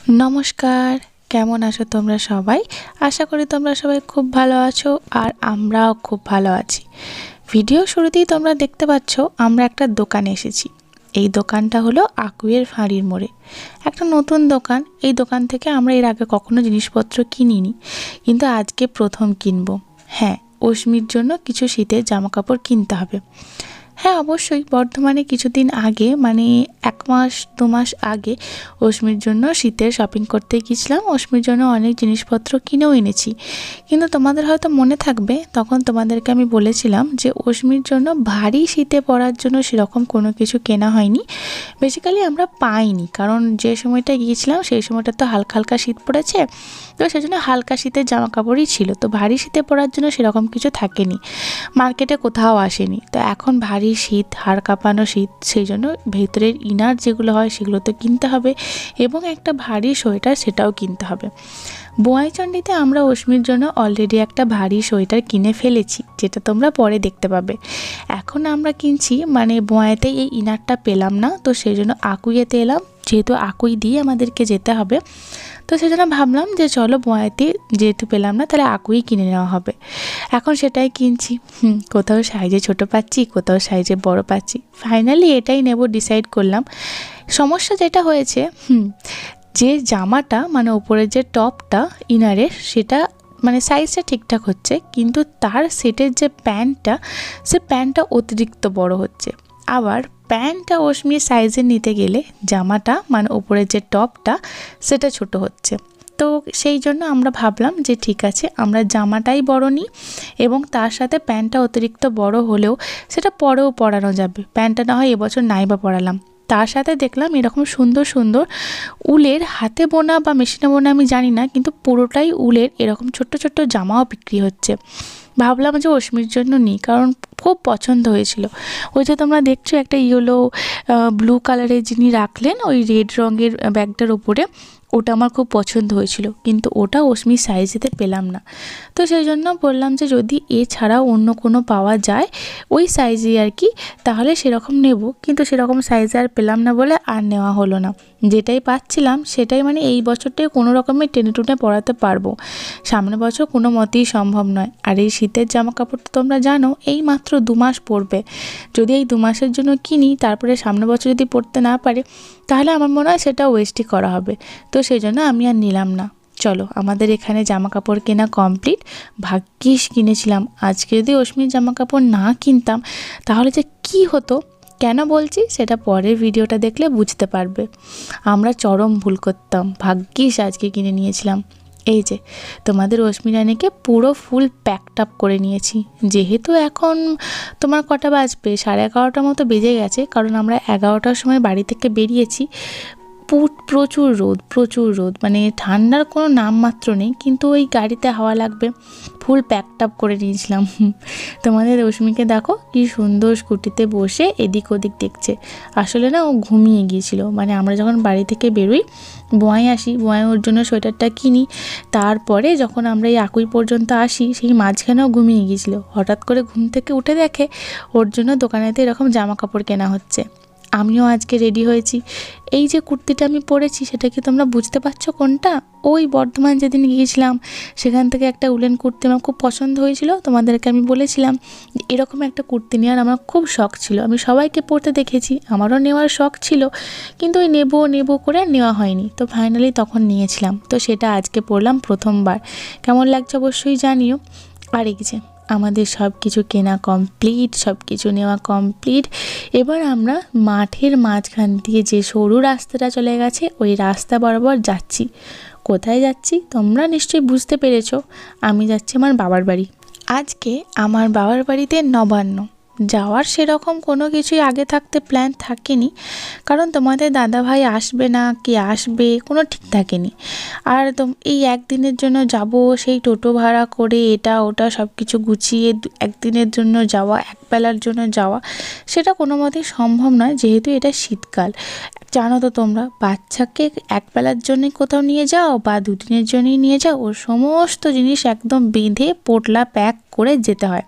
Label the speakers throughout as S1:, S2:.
S1: नमस्कार केमन आछो तोमरा सबाई। आशा करी तोमरा सबाई खूब भालो आछो और आमराओ खूब भालो आछि। भिडियो शुरूतेई तोमरा देखते पाচ্ছো आमरा एकटा दोकाने एसेछि। এই দোকানটা হলো আকুইয়ের ফাঁড়ির মোড়ে। একটা নতুন দোকান। এই দোকান থেকে আমরা এর আগে কখনো জিনিসপত্র কিনিনি, কিন্তু আজকে প্রথম কিনবো। হ্যাঁ, অস্মির জন্য কিছু শীতের জামাকাপড় কিনতে হবে। হ্যাঁ, অবশ্যই বর্ধমানে কিছুদিন আগে মানে 1 মাস 2 মাস আগে অস্মির জন্য শীতের শপিং করতে গিয়েছিলাম। অস্মির জন্য অনেক জিনিসপত্র কিনেও এনেছি, কিন্তু তোমাদের হয়তো মনে থাকবে তখন তোমাদেরকে আমি বলেছিলাম যে অস্মির জন্য ভারী শীতে পরার জন্য সেরকম কোনো কিছু কেনা হয়নি। বেসিক্যালি আমরা পাইনি, কারণ যে সময়টা গিয়েছিলাম সেই সময়টা তো হালকা হালকা শীত পড়েছে, তো সেজন্য হালকা শীতের জামা কাপড়ই ছিল। তো ভারী শীতে পরার জন্য সেরকম কিছু থাকেনি, মার্কেটে কোথাও আসেনি। তো এখন ভারী শীত, হাড় কাঁপানো শীত, সেই জন্য ভেতরের ইনার যেগুলো হয় সেগুলো তো কিনতে হবে এবং একটা ভারী সোয়েটার সেটাও কিনতে হবে। বোয়াইচন্ডীতে আমরা অস্মির জন্য অলরেডি একটা ভারী সোয়েটার কিনে ফেলেছি, যেটা তোমরা পরে দেখতে পাবে। এখন আমরা কিনছি, মানে বোয়াইতে এই ইনারটা পেলাম না, তো সেই জন্য আকুইয়েতে এলাম। যেহেতু আকুই দিয়ে আমাদেরকে যেতে হবে, তো সেই জন্য ভাবলাম যে চলো বোয়াইতে যেহেতু পেলাম না তাহলে আকুই কিনে নেওয়া হবে। এখন সেটাই কিনছি। কোথাও সাইজে ছোট পাচ্ছি, কোথাও সাইজে বড় পাচ্ছি। ফাইনালি এটাই নেব ডিসাইড করলাম। সমস্যা যেটা হয়েছে, যে জামাটা মানে উপরের যে টপটা ইনারের, সেটা মানে সাইজটা ঠিকঠাক হচ্ছে, কিন্তু তার সেটের যে প্যান্টটা, সে প্যান্টটা অতিরিক্ত বড় হচ্ছে। আবার প্যান্টটা অস্মির সাইজে নিতে গেলে জামাটা মানে উপরের যে টপটা সেটা ছোট হচ্ছে। তো সেই জন্য আমরা ভাবলাম যে ঠিক আছে, আমরা জামাটাই বড় নিই এবং তার সাথে প্যান্টটা অতিরিক্ত বড় হলেও সেটা পরেও পরানো যাবে। প্যান্টটা না হয় এবছর নাই বা পরালাম, তার সাথে দেখলাম এরকম সুন্দর সুন্দর উলের হাতে বোনা বা মেশিনে বোনা আমি জানি না, কিন্তু পুরোটাই উলের এরকম ছোট্ট ছোট্ট জামাও বিক্রি হচ্ছে। ভাবলাম যে অস্মির জন্য নিই, কারণ খুব পছন্দ হয়েছিল। ওই যে তোমরা দেখছো একটা ইয়েলো ব্লু কালারের যিনি রাখলেন ওই রেড রঙের ব্যাগটার উপরে, ওটা আমার খুব পছন্দ হয়েছিল, কিন্তু ওটা অস্মির সাইজেতে পেলাম না। তো সেই জন্য বললাম যে যদি এছাড়াও অন্য কোনো পাওয়া যায় ওই সাইজে আর কি, তাহলে সেরকম নেব, কিন্তু সেরকম সাইজে আর পেলাম না বলে আর নেওয়া হলো না। যেটাই পাচ্ছিলাম সেটাই মানে এই বছরটাই কোনো রকমে টেনে টুনে পরাতে পারবো, সামনের বছর কোনো মতেই সম্ভব নয়। আর এই শীতের জামা কাপড় তো তোমরা জানো এই মাত্র 2 মাস পরবে। যদি এই 2 মাসের জন্য কিনি, তারপরে সামনের বছর যদি পরতে না পারে, তাহলে আমার মনে হয় সেটা ওয়েস্টই করা হবে। তো সেই জন্য আমি আর নিলাম না। চলো, আমাদের এখানে জামা কাপড় কেনা কমপ্লিট। ভাগ্যিস কিনেছিলাম। আজকে যদি অস্মির জামা কাপড় না কিনতাম তাহলে যে কি হতো, কেন বলছি সেটা পরের ভিডিওটা দেখলে বুঝতে পারবে। আমরা চরম ভুল করতাম। ভাগ্যিস আজকে কিনে নিয়েছিলাম। এই যে তোমাদের অস্মি রানীকে পুরো ফুল প্যাকড আপ করে নিয়েছি। যেহেতু এখন তোমার কটা বাজবে, 11:30 মতো বেজে গেছে, কারণ আমরা 11টার সময় বাড়ি থেকে বেরিয়েছি। প্রচুর রোদ, মানে ঠান্ডার কোনো নামমাত্র নেই, কিন্তু ওই গাড়িতে হাওয়া লাগবে, ফুল প্যাকড আপ করে নিয়েছিলাম। তোমাদের অস্মিকে দেখো কি সুন্দর স্কুটিতে বসে এদিক ওদিক দেখছে। আসলে না ও ঘুমিয়ে গিয়েছিল, মানে আমরা যখন বাড়ি থেকে বেরোই বোয়াই আসি, বোয়াই ওর জন্য সোয়েটারটা কিনি, তারপরে যখন আমরা এই আকুই পর্যন্ত আসি সেই মাঝখানেও ঘুমিয়ে গিয়েছিল। হঠাৎ করে ঘুম থেকে উঠে দেখে ওর জন্য দোকানেতে এরকম জামা কাপড় কেনা হচ্ছে। আমিও আজকে রেডি হয়েছি। এই যে কুর্তিটা আমি পরেছি সেটা কি তোমরা বুঝতে পারছো কোনটা? ওই বর্ধমান যেদিন গিয়েছিলাম সেখান থেকে একটা উলেন কুর্তি আমার খুব পছন্দ হয়েছিল। তোমাদেরকে আমি বলেছিলাম এরকম একটা কুর্তি নেওয়ার আমার খুব শখ ছিল। আমি সবাইকে পরতে দেখেছি, আমারও নেওয়ার শখ ছিল, কিন্তু ওই নেবো করে আর নেওয়া হয়নি। তো ফাইনালি তখন নিয়েছিলাম, তো সেটা আজকে পরলাম প্রথমবার। কেমন লাগছে অবশ্যই জানিও। আর এই যে আমাদের সব কিছু কেনা কমপ্লিট, সব কিছু নেওয়া কমপ্লিট। এবার আমরা মাঠের মাঝখান দিয়ে যে সরু রাস্তাটা চলে গেছে ওই রাস্তা বরাবর যাচ্ছি। কোথায় যাচ্ছি তোমরা নিশ্চয়ই বুঝতে পেরেছো। আমি যাচ্ছি আমার বাবার বাড়ি। আজকে আমার বাবার বাড়িতে নবান্ন। যাওয়ার সেরকম কোনো কিছুই আগে থাকতে প্ল্যান থাকেনি, কারণ তোমাদের দাদাভাই আসবে না কি আসবে কোনো ঠিক থাকেনি। আর এই একদিনের জন্য যাব, সেই টোটো ভাড়া করে এটা ওটা সব কিছু গুছিয়ে একদিনের জন্য যাওয়া, একবেলার জন্য যাওয়া, সেটা কোনো মতেই সম্ভব নয়। যেহেতু এটা শীতকাল, জানো তো তোমরা, বাচ্চাকে একবেলার জন্যই কোথাও নিয়ে যাও বা 2 দিনের জন্যই নিয়ে যাও, ওর সমস্ত জিনিস একদম বেঁধে পোটলা প্যাক করে যেতে হয়।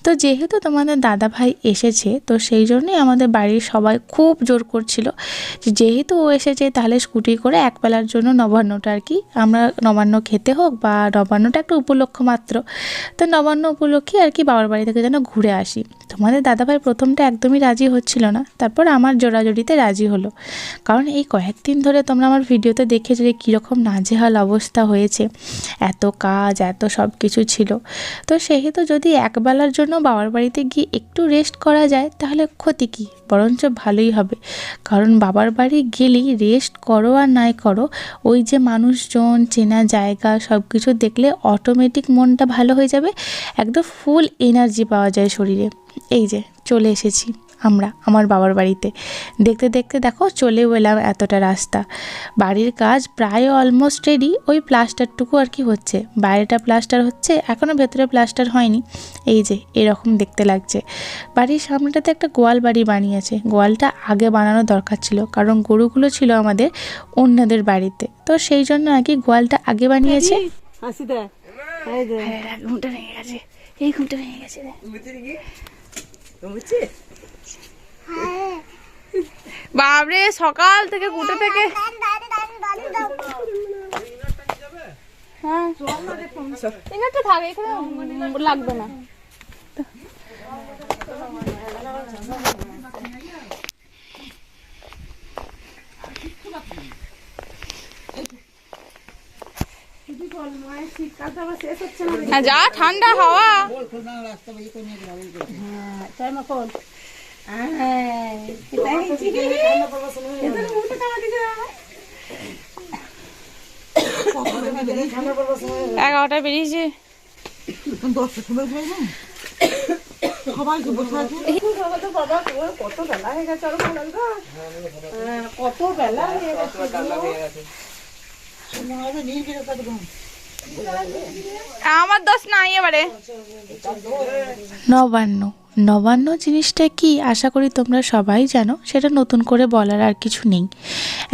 S1: তো যেহেতু তোমাদের দাদা ভাই এসেছে, তো সেই জন্যই আমাদের বাড়ির সবাই খুব জোর করছিল যে যেহেতু ও এসেছে তাহলে স্কুটি করে একবেলার জন্য নবান্নটা আর কি আমরা নবান্ন খেতে হোক, বা নবান্নটা একটা উপলক্ষ মাত্র, তো নবান্ন উপলক্ষে আর কি বাবার বাড়ি থেকে যেন ঘুরে আসি। তোমাদের দাদাভাই প্রথমটা একদমই রাজি হচ্ছিল না, তারপর আমার জোড়াজোড়িতে রাজি হলো। কারণ এই কয়েকদিন ধরে তোমরা আমার ভিডিওতে দেখেছো যে কীরকম নাজেহাল অবস্থা হয়েছে, এত কাজ এত সব কিছু ছিল। তো সেহেতু যদি একবেলার জন্য বাবার বাড়িতে গিয়ে একটু রেস্ট করা যায় তাহলে ক্ষতি কী, বরঞ্চ ভালোই হবে। কারণ বাবার বাড়ি গেলেই রেস্ট করো আর নাই করো, ওই যে মানুষজন, চেনা জায়গা সব কিছু দেখলে অটোমেটিক মনটা ভালো হয়ে যাবে, একদম ফুল এনার্জি পাওয়া যায় শরীরে। এই যে চলে এসেছি আমরা আমার বাবার বাড়িতে, দেখতে দেখতে দেখো চলেও এলাম এতটা রাস্তা। বাড়ির কাজ প্রায় অলমোস্ট রেডি, ওই প্লাস্টারটুকু আর কি হচ্ছে, বাইরেটা প্লাস্টার হচ্ছে, এখনও ভেতরে প্লাস্টার হয়নি। এই যে এরকম দেখতে লাগছে। বাড়ির সামনেটাতে একটা গোয়াল বাড়ি বানিয়েছে, গোয়ালটা আগে বানানো দরকার ছিল, কারণ গরুগুলো ছিল আমাদের অন্যদের বাড়িতে, তো সেই জন্য আর কি গোয়ালটা আগে বানিয়েছে। ঘুমটা ভেঙে গেছে, এই ঘুমটা ভেঙে গেছে রে। বাবরে সকাল থেকে গুটে থেকে লাগবে না। যা ঠান্ডা হাওয়া, এগারোটায় বেরিয়েছে। কত বেলা হয়ে গেছে, কত বেলা হয়ে গেছে, আমার দোষ নাই এবারে। নবান্ন, নবান্ন জিনিসটা কি আশা করি তোমরা সবাই জানো, সেটা নতুন করে বলার আর কিছু নেই।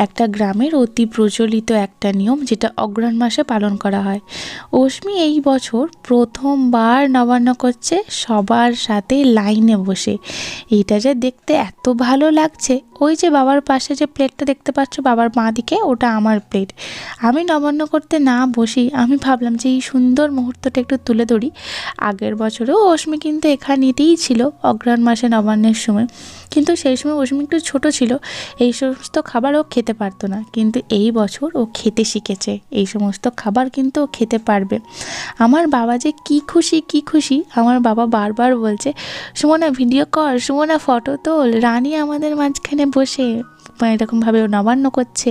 S1: একটা গ্রামের অতি প্রচলিত একটা নিয়ম, যেটা অগ্রহায়ণ মাসে পালন করা হয়। অশ্মি এই বছর প্রথমবার নবান্ন করছে সবার সাথে লাইনে বসে। এটা যে দেখতে এত ভালো লাগছে, ওই যে বাবার পাশে যে প্লেটটা দেখতে পাচ্ছ বাবার বাঁ দিকে, ওটা আমার প্লেট। আমি নবান্ন করতে না বসি আমি ভাবলাম যে এই সুন্দর মুহূর্তটা একটু তুলে ধরি। আগের বছরেও অশ্মি কিন্তু এখানেতেই ছিল অগ্রহায়ণ মাসে নবান্নের সময়, কিন্তু সেই সময় অশ্মি একটু ছোটো ছিল, এই সমস্ত খাবার ও খেতে পারতো না, কিন্তু এই বছর ও খেতে শিখেছে, এই সমস্ত খাবার কিন্তু ও খেতে পারবে। আমার বাবা যে কি খুশি কি খুশি, আমার বাবা বারবার বলছে সুমনা ভিডিও কর, সুমনা ফটো তোল, রানী আমাদের মাঝখানে বসে এরকমভাবে নবান্ন করছে।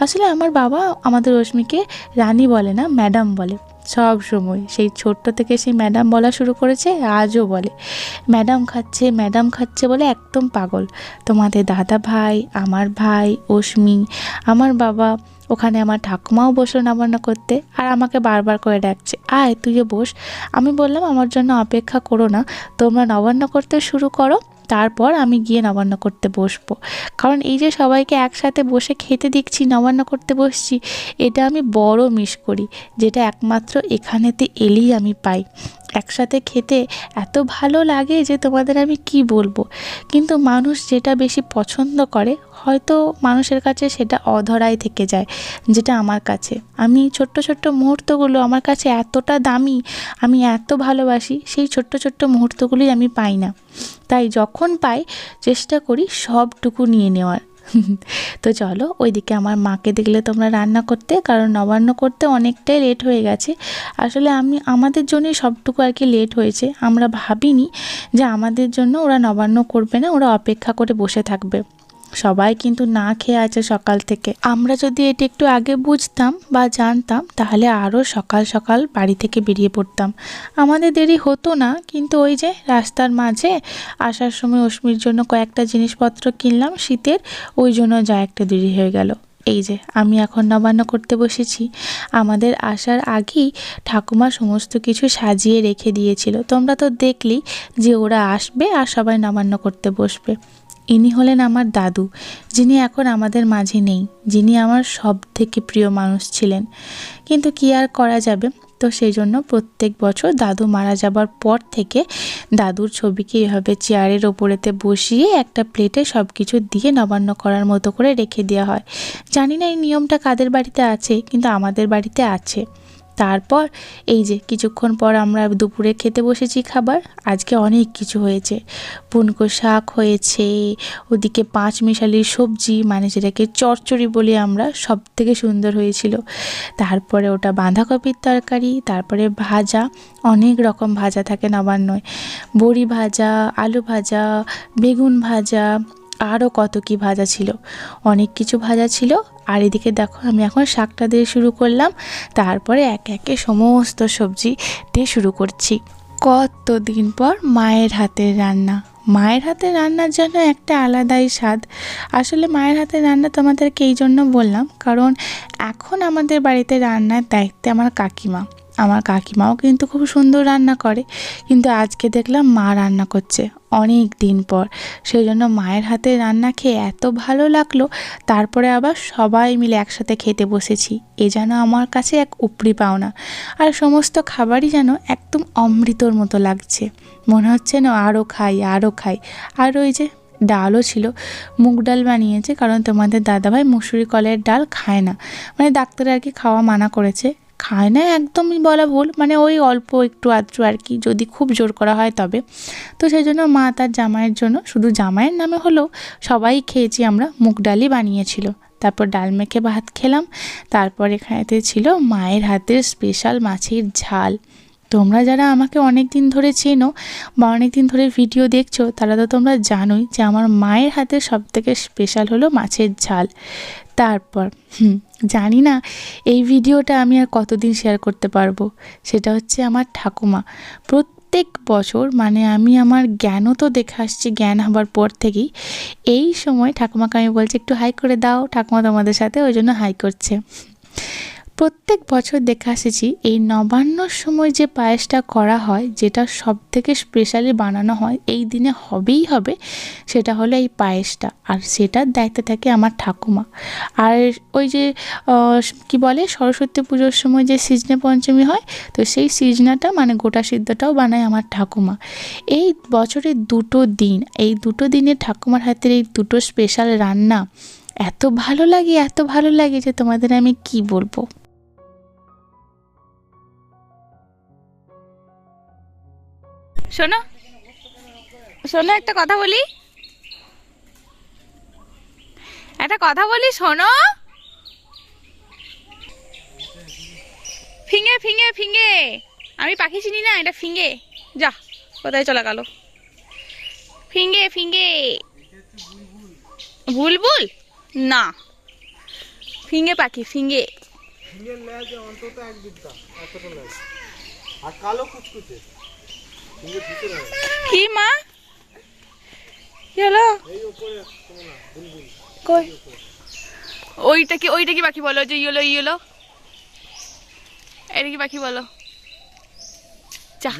S1: আসলে আমার বাবা আমাদের অশ্মিকে রানী বলে না, ম্যাডাম বলে সব সময়, সেই ছোট্ট থেকে সেই ম্যাডাম বলা শুরু করেছে, আজও বলে ম্যাডাম খাচ্ছে ম্যাডাম খাচ্ছে বলে একদম পাগল। তোমাদের দাদা ভাই, আমার ভাই অশ্মি, আমার বাবা, ওখানে আমার ঠাকুমাও বসলো নবান্ন করতে, আর আমাকে বারবার করে ডাকছে আয় তুইও বস। আমি বললাম আমার জন্য অপেক্ষা করো না, তোমরা নবান্ন করতে শুরু করো, তারপর আমি গিয়ে নবান্ন করতে বসবো। কারণ এই যে সবাইকে একসাথে বসে খেতে দেখছি, নবান্ন করতে বসছি, এটা আমি বড় মিস করি, যেটা একমাত্র এখানেতে এলেই আমি পাই। একসাথে খেতে এত ভালো লাগে যে তোমাদের আমি কি বলবো। কিন্তু মানুষ যেটা বেশি পছন্দ করে, হয়তো মানুষের কাছে সেটা অধরাই থেকে যায়, যেটা আমার কাছে, আমি ছোট্ট ছোট্ট মুহূর্তগুলো আমার কাছে এতটা দামি, আমি এত ভালোবাসি, সেই ছোট্ট ছোট্ট মুহূর্তগুলোই আমি পাই না। তাই যখন পাই চেষ্টা করি সবটুকু নিয়ে নেওয়ার। তো চলো ওইদিকে আমার মাকে দেখলে তোমরা রান্না করতে, কারণ নবান্ন করতে অনেকটাই লেট হয়ে গেছে। আসলে আমাদের জন্যই সবটুকু আর কি লেট হয়েছে, আমরা ভাবিনি যে আমাদের জন্য ওরা নবান্ন করবে না, ওরা অপেক্ষা করে বসে থাকবে। সবাই কিন্তু না খেয়ে আছে সকাল থেকে। আমরা যদি এটা একটু আগে বুঝতাম বা জানতাম, তাহলে আরও সকাল সকাল বাড়ি থেকে বেরিয়ে পড়তাম, আমাদের দেরি হতো না। কিন্তু ওই যে রাস্তার মাঝে আসার সময় অশ্মির জন্য কয়েকটা জিনিসপত্র কিনলাম শীতের, ওই জন্য যা একটা দেরি হয়ে গেল। এই যে আমি এখন নবান্ন করতে বসেছি। আমাদের আসার আগেই ঠাকুমা সমস্ত কিছু সাজিয়ে রেখে দিয়েছিল, তোমরা তো দেখলেই যে ওরা আসবে আর সবাই নবান্ন করতে বসবে। ইনি হলেন আমার দাদু, যিনি এখন আমাদের মাঝে নেই, যিনি আমার সব থেকে প্রিয় মানুষ ছিলেন। কিন্তু কি আর করা যাবে, তো সেই জন্য প্রত্যেক বছর দাদু মারা যাবার পর থেকে দাদুর ছবিকে এভাবে চেয়ারের ওপরেতে বসিয়ে একটা প্লেটে সব কিছু দিয়ে নবান্ন করার মতো করে রেখে দেওয়া হয়। জানি না এই নিয়মটা কাদের বাড়িতে আছে, কিন্তু আমাদের বাড়িতে আছে। তারপর এই যে কিছুক্ষণ পর আমরা দুপুরে খেতে বসেছি খাবার। আজকে অনেক কিছু হয়েছে, পুনকো শাক হয়েছে, ওদিকে পাঁচমিশালি সবজি মানে যেটাকে চচ্চড়ি বলি আমরা, সব থেকে সুন্দর হয়েছিল। তারপরে ওটা বাঁধাকপির তরকারি, তারপরে ভাজা, অনেক রকম ভাজা থাকে নবান্নয়, বড়ি ভাজা, আলু ভাজা, বেগুন ভাজা, আরও কত কি ভাজা ছিল, অনেক কিছু ভাজা ছিল। আর এদিকে দেখো আমি এখন শাকটা দিয়ে শুরু করলাম, তারপরে একে একে সমস্ত সবজি দিয়ে শুরু করছি। কতদিন পর মায়ের হাতের রান্না, মায়ের হাতের রান্নার জন্য একটা আলাদাই স্বাদ। আসলে মায়ের হাতের রান্না তোমাদেরকে এই জন্য বললাম, কারণ এখন আমাদের বাড়িতে রান্নার দায়িত্বে আমার কাকিমা। আমার কাকিমাও কিন্তু খুব সুন্দর রান্না করে, কিন্তু আজকে দেখলাম মা রান্না করছে অনেক দিন পর, সেই জন্য মায়ের হাতে রান্না খেয়ে এত ভালো লাগলো। তারপরে আবার সবাই মিলে একসাথে খেতে বসেছি, এ যেন আমার কাছে এক উপরি পাওনা। আর সমস্ত খাবারই যেন একদম অমৃতর মতো লাগছে, মনে হচ্ছে না আরও খাই আরও খাই। আর ওই যে ডালও ছিল, মুগ ডাল বানিয়েছে, কারণ তোমাদের দাদাভাই মুসুরি কলের ডাল খায় না, মানে ডাক্তার আর কি খাওয়া মানা করেছে। খায় না একদমই বলা ভুল, মানে ওই অল্প একটু আধটু আর কি, যদি খুব জোর করা হয় তবে। তো সেই জন্য মা তার জামাইয়ের জন্য, শুধু জামাইয়ের নামে হলেও সবাই খেয়েছি আমরা, মুগ ডালই বানিয়েছিল। তারপর ডাল মেখে ভাত খেলাম। তারপর এখানেতে ছিল মায়ের হাতের স্পেশাল মাছের ঝাল। তোমরা যারা আমাকে অনেক দিন ধরে চেনো বা অনেক দিন ধরে ভিডিও দেখছো, তারা তো তোমরা জানোই যে আমার মায়ের হাতের সবথেকে স্পেশাল হলো মাছের ঝাল। তারপর জানি না এই ভিডিওটা আমি আর কতদিন শেয়ার করতে পারবো। সেটা হচ্ছে আমার ঠাকুমা প্রত্যেক বছর, মানে আমি আমার জ্ঞানও তো দেখে আসছি, জ্ঞান হবার পর থেকেই এই সময় ঠাকুমাকে আমি বলছি একটু হাই করে দাও, ঠাকুমা তোমাদের সাথে, ওই জন্য হাই করছে। প্রত্যেক বছর দেখে এসেছি এই নবান্নর সময় যে পায়েসটা করা হয়, যেটা সব থেকে স্পেশালি বানানো হয় এই দিনে হবেই হবে, সেটা হলো এই পায়েসটা। আর সেটার দায়িত্বে থাকে আমার ঠাকুমা। আর ওই যে কি বলে সরস্বতী পুজোর সময় যে সিজনে পঞ্চমী হয়, তো সেই সিজনাটা মানে গোটা সিদ্ধটাও বানায় আমার ঠাকুমা। এই বছরে দুটো দিন, এই দুটো দিনে ঠাকুমার হাতের এই দুটো স্পেশাল রান্না এত ভালো লাগে, এত ভালো লাগে যে তোমাদের আমি কি বলবো। শোনো শোনো, একটা কথা বলি, একটা কথা বলি, শোনো। ফিঙে ফিঙে ফিঙে, আমি পাখি চিনি না, এটা ফিঙে। যা, কোথায় চলে গেল? ফিঙে ফিঙে, বুলবুল না, ফিঙে পাখি, ফিঙে। কি মা, কি হলো? ওইটা কি, ওইটা কি পাখি বলো? যে ইয়েলো ইয়েলো, এটা কি পাখি বলো? যা,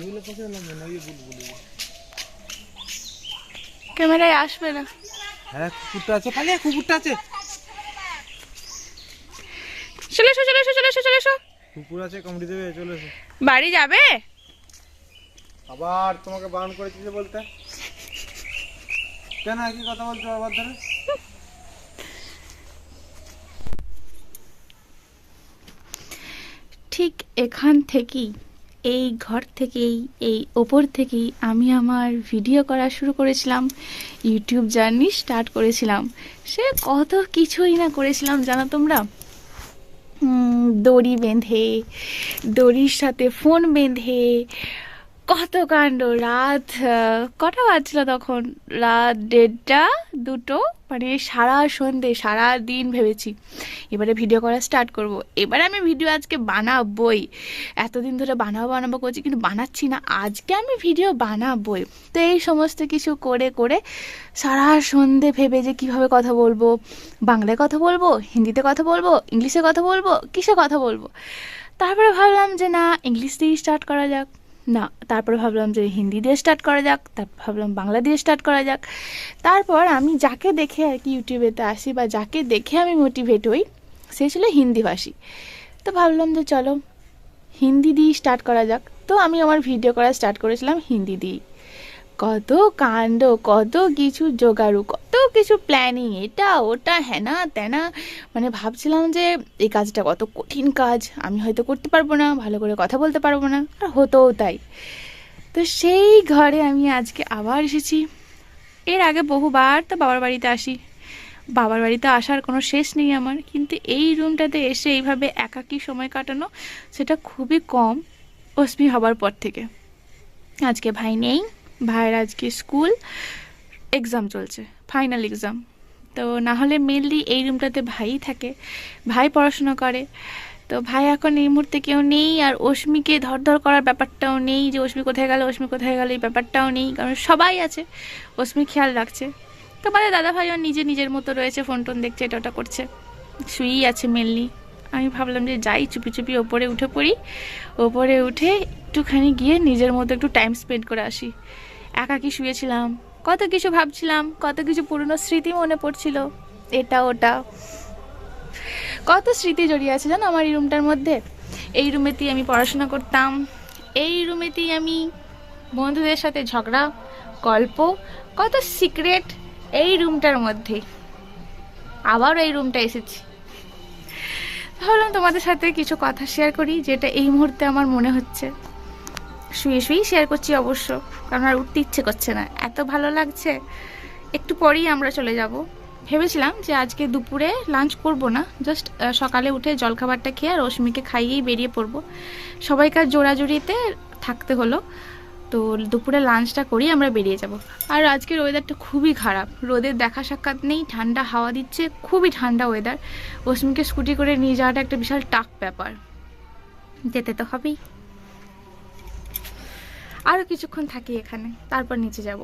S1: ক্যামেরায় আসবে না।
S2: হ্যাঁ কুকুরটা আছে, খালি কুকুরটা আছে।
S1: চলে এসো চলে এসো চলে এসো চলে এসো।
S2: কুকুর আছে, কামড়ে দেবে, চলে এসো।
S1: বাড়ি যাবে?
S2: আবার তোমাকে বারণ করেছি যে বলতে, কেন একই কথা বলছো আবার ধরে?
S1: ঠিক এখান থেকেই, এই ঘর থেকেই, এই ওপর থেকেই আমি আমার ভিডিও করা শুরু করেছিলাম, ইউটিউব জার্নি স্টার্ট করেছিলাম। সে কত কিছুই না করেছিলাম জানো তোমরা, দড়ি বেঁধে, দড়ির সাথে ফোন বেঁধে, কত কাণ্ড। রাত কটা বাজছিল তখন? রাত 1:30 2টো, মানে সারা সন্ধে সারা দিন ভেবেছি এবারে ভিডিও করা স্টার্ট করব। এবারে আমি ভিডিও আজকে বানাবই, এতদিন ধরে বানাবো বানাবো করছি কিন্তু বানাচ্ছি না, আজকে আমি ভিডিও বানাবই। তো এই সমস্ত কিছু করে করে সারা সন্ধে ভেবে যে কিভাবে কথা বলবো, বাংলায় কথা বলবো, হিন্দিতে কথা বলবো, ইংলিশে কথা বলবো, কিসে কথা বলবো। তারপরে ভাবলাম যে না, ইংলিশ দিয়েই স্টার্ট করা যাক, না তারপরে ভাবলাম যে হিন্দি দিয়ে স্টার্ট করা যাক, তারপর ভাবলাম বাংলা দিয়ে স্টার্ট করা যাক। তারপর আমি যাকে দেখে আর কি ইউটিউবেতে আসি বা যাকে দেখে আমি মোটিভেট হই, সে ছিল হিন্দিভাষী। তো ভাবলাম যে চলো হিন্দি দিয়ে স্টার্ট করা যাক। তো আমি আমার ভিডিও করা স্টার্ট করেছিলাম হিন্দি দিয়ে। কত কাণ্ড, কত কিছু জোগাড়ু, কত কিছু প্ল্যানিং, এটা ওটা হেনা তেনা। মানে ভাবছিলাম যে এই কাজটা কত কঠিন কাজ, আমি হয়তো করতে পারবো না, ভালো করে কথা বলতে পারবো না, আর হতোও তাই। তো সেই ঘরে আমি আজকে আবার এসেছি। এর আগে বহুবার তো বাবার বাড়িতে আসি, বাবার বাড়িতে আসার কোনো শেষ নেই আমার, কিন্তু এই রুমটাতে এসে এইভাবে একাকী সময় কাটানো সেটা খুবই কম অশ্মি হবার পর থেকে। আজকে ভাই নেই, ভাইয়ের আজকে স্কুল এক্সাম চলছে, ফাইনাল এক্সাম। তো না হলে মেনলি এই রুমটাতে ভাই থাকে, ভাই পড়াশোনা করে। তো ভাই এখন এই মুহূর্তে কেউ নেই, আর অশ্মিকে ধর করার ব্যাপারটাও নেই যে অশ্মি কোথায় গেল, অশ্মি কোথায় গেল, এই ব্যাপারটাও নেই, কারণ সবাই আছে, অশ্মি খেয়াল রাখছে। তো আমাদের দাদা ভাইও নিজের মতো রয়েছে, ফোন টোন দেখছে, এটা ওটা করছে, শুয়েই আছে মেনলি। আমি ভাবলাম যে যাই চুপি চুপি ওপরে উঠে পড়ি, ওপরে উঠে একটুখানি গিয়ে নিজের মতো একটু টাইম স্পেন্ড করে আসি। একাকি শুয়েছিলাম, কত কিছু ভাবছিলাম, কত কিছু পুরনো স্মৃতি মনে পড়ছিল, এটা ওটা কত স্মৃতি জড়িয়ে আছে জানো আমার এই রুমটার মধ্যে। এই রুমেতেই আমি পড়াশোনা করতাম, এই রুমেতেই আমি বন্ধুদের সাথে ঝগড়া, গল্প, কত সিক্রেট এই রুমটার মধ্যে। আবারও এই রুমটা এসেছি, ভাবলাম তোমাদের সাথে কিছু কথা শেয়ার করি, যেটা এই মুহূর্তে আমার মনে হচ্ছে। শুয়েই শেয়ার করছি অবশ্য, কারণ আর উঠতে ইচ্ছে করছে না, এত ভালো লাগছে। একটু পরেই আমরা চলে যাব। ভেবেছিলাম যে আজকে দুপুরে লাঞ্চ করব না, জাস্ট সকালে উঠে জলখাবারটা খেয়ে আর রশ্মিকে খাইয়েই বেরিয়ে পড়বো। সবাইকার জোড়াজুড়িতে থাকতে হলো, তো দুপুরে লাঞ্চটা করেই আমরা বেরিয়ে যাব। আর আজকের ওয়েদারটা খুবই খারাপ, রোদের দেখা সাক্ষাৎ নেই, ঠান্ডা হাওয়া দিচ্ছে, খুবই ঠান্ডা ওয়েদার। রশ্মিকে স্কুটি করে নিয়ে যাওয়াটা একটা বিশাল টাফ ব্যাপার, যেতে তো হবেই। আরও কিছুক্ষণ থাকি এখানে, তারপর নিচে যাব।